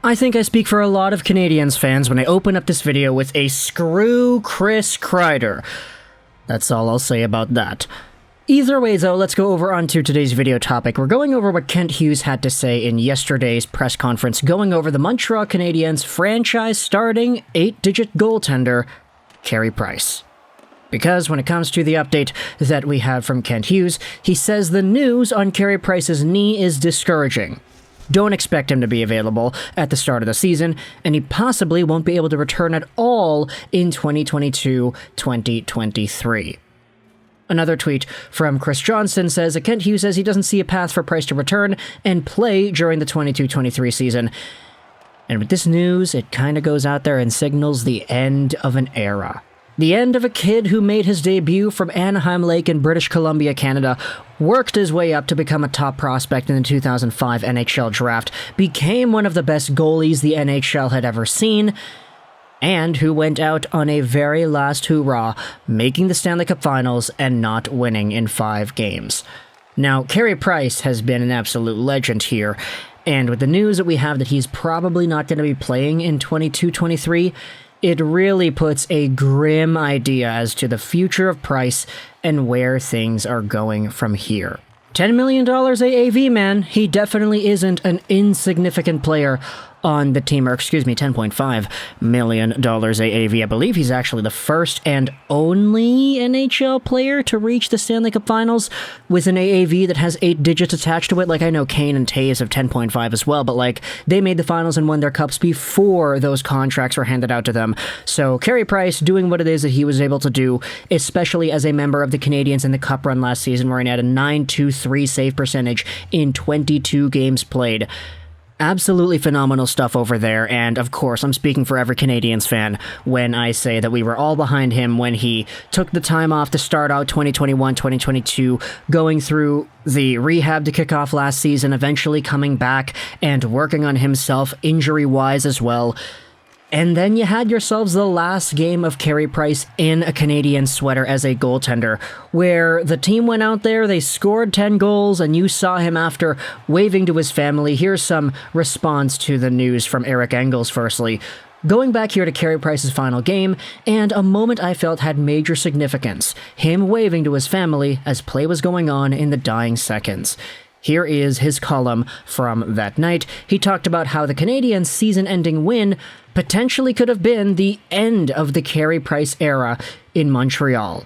I think I speak for a lot of Canadiens fans when I open up this video with a screw Chris Kreider. That's all I'll say about that. Either way though, let's go over onto today's video topic. We're going over what Kent Hughes had to say in yesterday's press conference, going over the Montreal Canadiens franchise starting 8-digit goaltender, Carey Price. Because when it comes to the update that we have from Kent Hughes, he says the news on Carey Price's knee is discouraging. Don't expect him to be available at the start of the season, and he possibly won't be able to return at all in 2022-2023. Another tweet from Chris Johnson says that Kent Hughes says he doesn't see a path for Price to return and play during the 22-23 season. And with this news, it kind of goes out there and signals the end of an era. The end of a kid who made his debut from Anaheim Lake in British Columbia, Canada, worked his way up to become a top prospect in the 2005 NHL Draft, became one of the best goalies the NHL had ever seen, and who went out on a very last hurrah, making the Stanley Cup Finals and not winning in 5 games. Now, Carey Price has been an absolute legend here, and with the news that we have that he's probably not going to be playing in 22-23, it really puts a grim idea as to the future of Price and where things are going from here. $10 million AAV, man. He definitely isn't an insignificant player on the team, or excuse me, $10.5 million AAV. I believe he's actually the first and only NHL player to reach the Stanley Cup Finals with an AAV that has 8 digits attached to it. Like, I know Kane and Taves have 10.5 as well, but like, they made the finals and won their cups before those contracts were handed out to them. So Carey Price doing what it is that he was able to do, especially as a member of the Canadiens in the Cup run last season, where he had a .923 save percentage in 22 games played. Absolutely phenomenal stuff over there, and of course, I'm speaking for every Canadiens fan when I say that we were all behind him when he took the time off to start out 2021-2022, going through the rehab to kick off last season, eventually coming back and working on himself injury-wise as well. And then you had yourselves the last game of Carey Price in a Canadian sweater as a goaltender, where the team went out there, they scored 10 goals, and you saw him after waving to his family. Here's some response to the news from Eric Engels, firstly. Going back here to Carey Price's final game, and a moment I felt had major significance. Him waving to his family as play was going on in the dying seconds. Here is his column from that night. He talked about how the Canadiens' season-ending win potentially could have been the end of the Carey Price era in Montreal.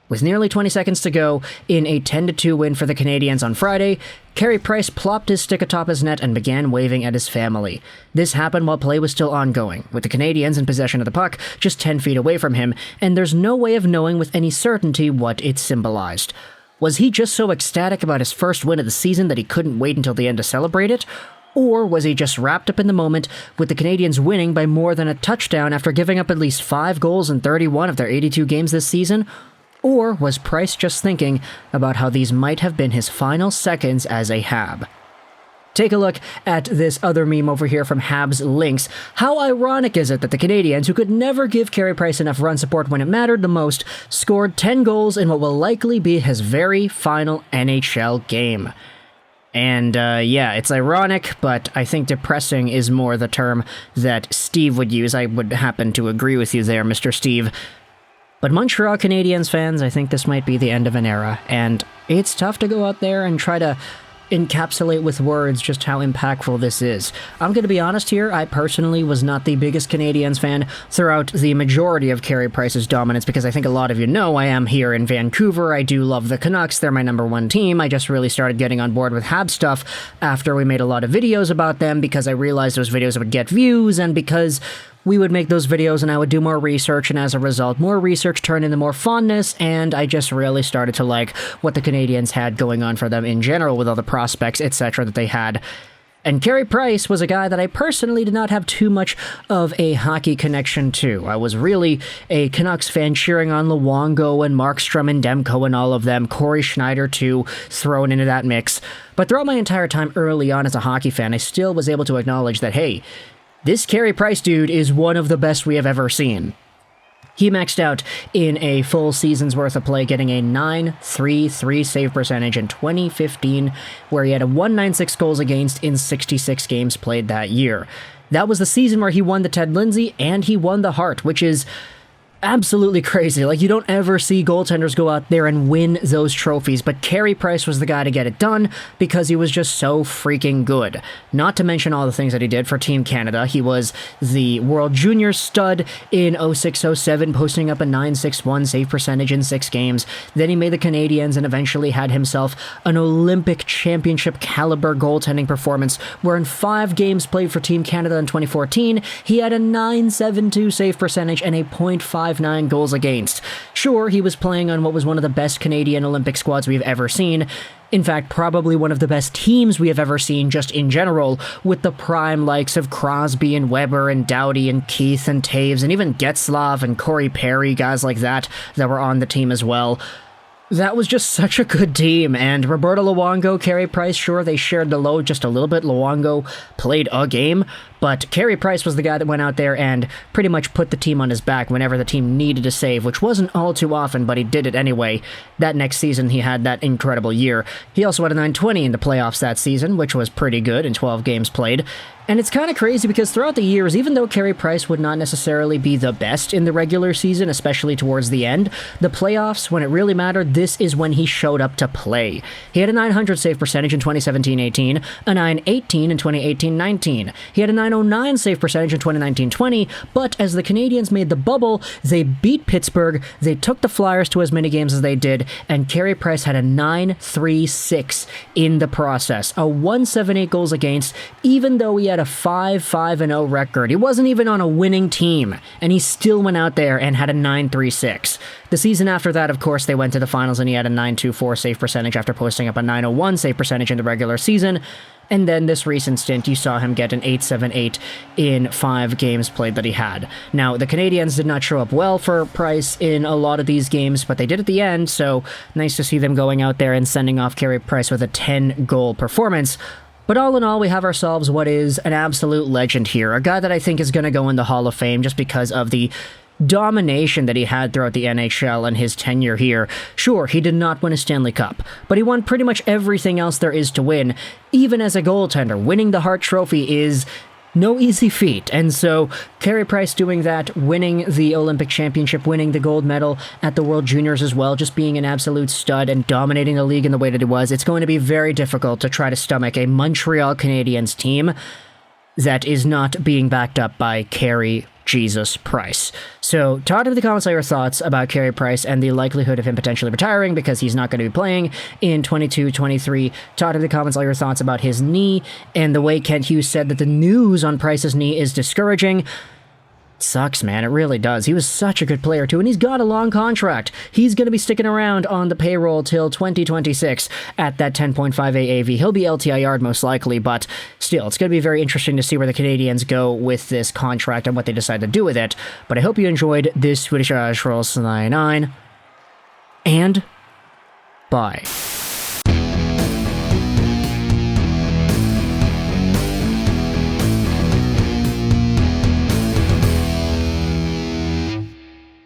With nearly 20 seconds to go in a 10-2 win for the Canadiens on Friday, Carey Price plopped his stick atop his net and began waving at his family. This happened while play was still ongoing, with the Canadiens in possession of the puck just 10 feet away from him, and there's no way of knowing with any certainty what it symbolized. Was he just so ecstatic about his first win of the season that he couldn't wait until the end to celebrate it? Or was he just wrapped up in the moment with the Canadiens winning by more than a touchdown after giving up at least 5 goals in 31 of their 82 games this season? Or was Price just thinking about how these might have been his final seconds as a Hab? Take a look at this other meme over here from Habs Links. How ironic is it that the Canadiens, who could never give Carey Price enough run support when it mattered the most, scored 10 goals in what will likely be his very final NHL game? And yeah, it's ironic, but I think depressing is more the term that Steve would use. I would happen to agree with you there, Mr. Steve. But Montreal Canadiens fans, I think this might be the end of an era, and it's tough to go out there and try to encapsulate with words just how impactful this is. I'm going to be honest here, I personally was not the biggest Canadiens fan throughout the majority of Carey Price's dominance, because I think a lot of you know I am here in Vancouver. I do love the Canucks, they're my #1 team. I just really started getting on board with Habs stuff after we made a lot of videos about them, because I realized those videos would get views, and because we would make those videos and I would do more research, and as a result, more research turned into more fondness, and I just really started to like what the Canadiens had going on for them in general with all the prospects, etc. that they had. And Carey Price was a guy that I personally did not have too much of a hockey connection to. I was really a Canucks fan cheering on Luongo and Markstrom and Demko and all of them, Corey Schneider too, thrown into that mix. But throughout my entire time early on as a hockey fan, I still was able to acknowledge that, hey, this Carey Price dude is one of the best we have ever seen. He maxed out in a full season's worth of play, getting a .933 save percentage in 2015, where he had a .196 goals against in 66 games played that year. That was the season where he won the Ted Lindsay and he won the Hart, which is absolutely crazy. Like, you don't ever see goaltenders go out there and win those trophies, but Carey Price was the guy to get it done because he was just so freaking good. Not to mention all the things that he did for Team Canada. He was the World Juniors stud in 06-07, posting up a .961 save percentage in 6 games. Then he made the Canadiens and eventually had himself an Olympic championship caliber goaltending performance, where in 5 games played for Team Canada in 2014, he had a .972 save percentage and a .59 goals against. Sure, he was playing on what was one of the best Canadian Olympic squads we've ever seen. In fact, probably one of the best teams we have ever seen just in general, with the prime likes of Crosby and Weber and Doughty and Keith and Taves and even Getzlaf and Corey Perry, guys like that were on the team as well. That was just such a good team, and Roberto Luongo, Carey Price, sure, they shared the load just a little bit. Luongo played a game, but Carey Price was the guy that went out there and pretty much put the team on his back whenever the team needed a save, which wasn't all too often, but he did it anyway. That next season, he had that incredible year. He also had a .920 in the playoffs that season, which was pretty good in 12 games played. And it's kind of crazy because throughout the years, even though Carey Price would not necessarily be the best in the regular season, especially towards the end, the playoffs, when it really mattered, this is when he showed up to play. He had a .900 save percentage in 2017-18, a .918 in 2018-19. He had a .909 save percentage in 2019-20, but as the Canadiens made the bubble, they beat Pittsburgh, they took the Flyers to as many games as they did, and Carey Price had a .936 in the process, a .178 goals against, even though he had a 5-5-0 record. He wasn't even on a winning team, and he still went out there and had a .936. The season after that, of course, they went to the finals and he had a .924 save percentage after posting up a .901 save percentage in the regular season. And then this recent stint, you saw him get an .878 in 5 games played that he had. Now, the Canadiens did not show up well for Price in a lot of these games, but they did at the end, so nice to see them going out there and sending off Carey Price with a 10-goal performance. But all in all, we have ourselves what is an absolute legend here, a guy that I think is going to go in the Hall of Fame just because of the domination that he had throughout the NHL and his tenure here. Sure, he did not win a Stanley Cup, but he won pretty much everything else there is to win. Even as a goaltender, winning the Hart Trophy is no easy feat, and so Carey Price doing that, winning the Olympic Championship, winning the gold medal at the World Juniors as well, just being an absolute stud and dominating the league in the way that he was, it's going to be very difficult to try to stomach a Montreal Canadiens team that is not being backed up by Carey Jesus Price. So talk in the comments all your thoughts about Carey Price and the likelihood of him potentially retiring because he's not going to be playing in 22-23. Talk in the comments all your thoughts about his knee and the way Kent Hughes said that the news on Price's knee is discouraging. Sucks, man. It really does. He was such a good player, too, and he's got a long contract. He's going to be sticking around on the payroll till 2026 at that 10.5 AAV. He'll be LTIR'd most likely, but still, it's going to be very interesting to see where the Canadiens go with this contract and what they decide to do with it. But I hope you enjoyed this Swedish Rolls 99, and bye.